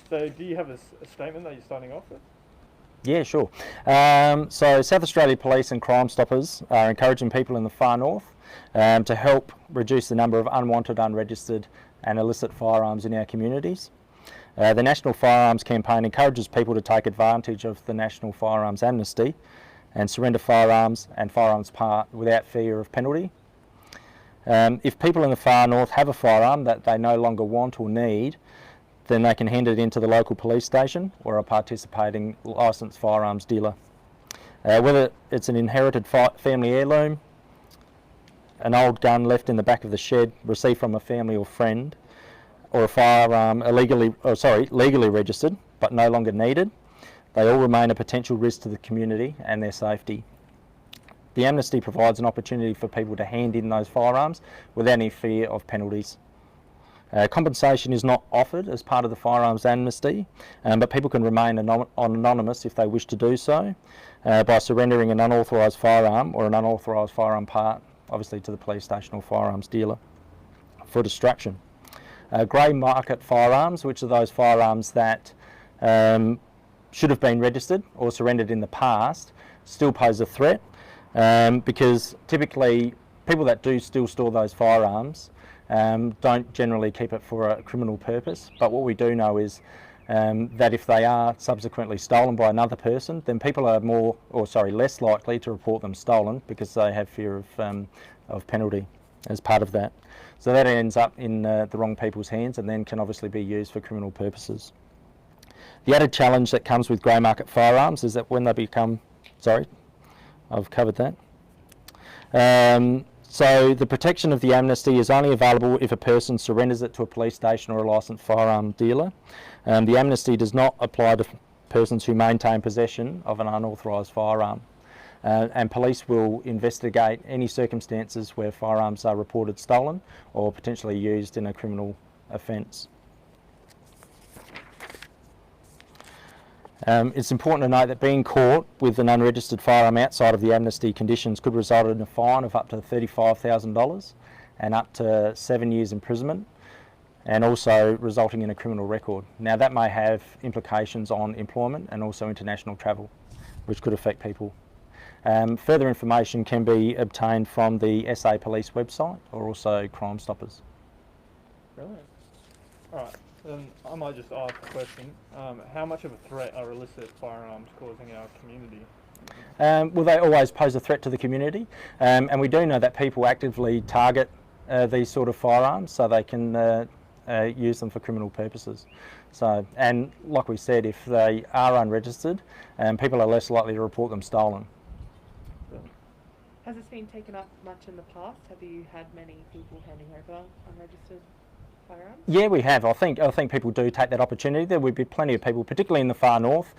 So do you have a statement that you're starting off with? Yeah, sure. So South Australia Police and Crime Stoppers are encouraging people in the far north to help reduce the number of unwanted, unregistered and illicit firearms in our communities. The National Firearms Campaign encourages people to take advantage of the National Firearms Amnesty and surrender firearms and firearms part without fear of penalty. If people in the far north have a firearm that they no longer want or need, then they can hand it into the local police station or a participating licensed firearms dealer. Whether it's an inherited family heirloom, an old gun left in the back of the shed received from a family or friend, or a firearm legally registered but no longer needed, they all remain a potential risk to the community and their safety. The amnesty provides an opportunity for people to hand in those firearms without any fear of penalties. Compensation is not offered as part of the firearms amnesty, but people can remain anonymous if they wish to do so by surrendering an unauthorised firearm or an unauthorised firearm part, obviously to the police station or firearms dealer, for destruction. Grey market firearms, which are those firearms that should have been registered or surrendered in the past, still pose a threat because typically people that do still store those firearms don't generally keep it for a criminal purpose, but what we do know is that if they are subsequently stolen by another person, then people are less likely to report them stolen because they have fear of penalty as part of that. So that ends up in the wrong people's hands and then can obviously be used for criminal purposes. The added challenge that comes with grey market firearms is that when they become, I've covered that. So the protection of the amnesty is only available if a person surrenders it to a police station or a licensed firearm dealer. The amnesty does not apply to persons who maintain possession of an unauthorised firearm. And police will investigate any circumstances where firearms are reported stolen or potentially used in a criminal offence. It's important to note that being caught with an unregistered firearm outside of the amnesty conditions could result in a fine of up to $35,000 and up to 7 years imprisonment, and also resulting in a criminal record. Now that may have implications on employment and also international travel, which could affect people. Further information can be obtained from the SA Police website or also Crime Stoppers. Brilliant. All right. Then I might just ask a question. How much of a threat are illicit firearms causing our community? Well, they always pose a threat to the community, and we do know that people actively target these sort of firearms so they can use them for criminal purposes. So, and like we said, if they are unregistered, people are less likely to report them stolen. Has this been taken up much in the past? Have you had many people handing over unregistered firearms? Yeah, we have. I think people do take that opportunity. There would be plenty of people, particularly in the far north.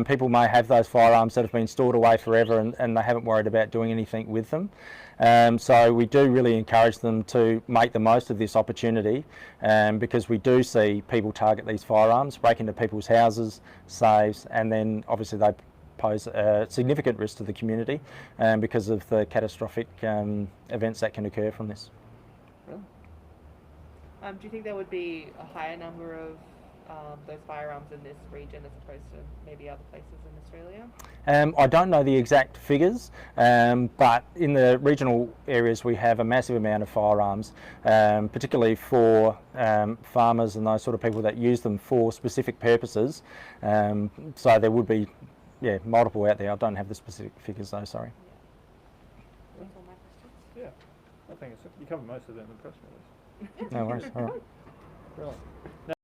People may have those firearms that have been stored away forever and they haven't worried about doing anything with them. So we do really encourage them to make the most of this opportunity because we do see people target these firearms, break into people's houses, safes, and then obviously they pose a significant risk to the community because of the catastrophic events that can occur from this. Really? Do you think there would be a higher number of those firearms in this region as opposed to maybe other places in Australia? I don't know the exact figures, but in the regional areas we have a massive amount of firearms, particularly for farmers and those sort of people that use them for specific purposes. So there would be multiple out there. I don't have the specific figures though, sorry. That's all my questions. Yeah, I think you covered most of them in the press release. No worries, all right. Brilliant.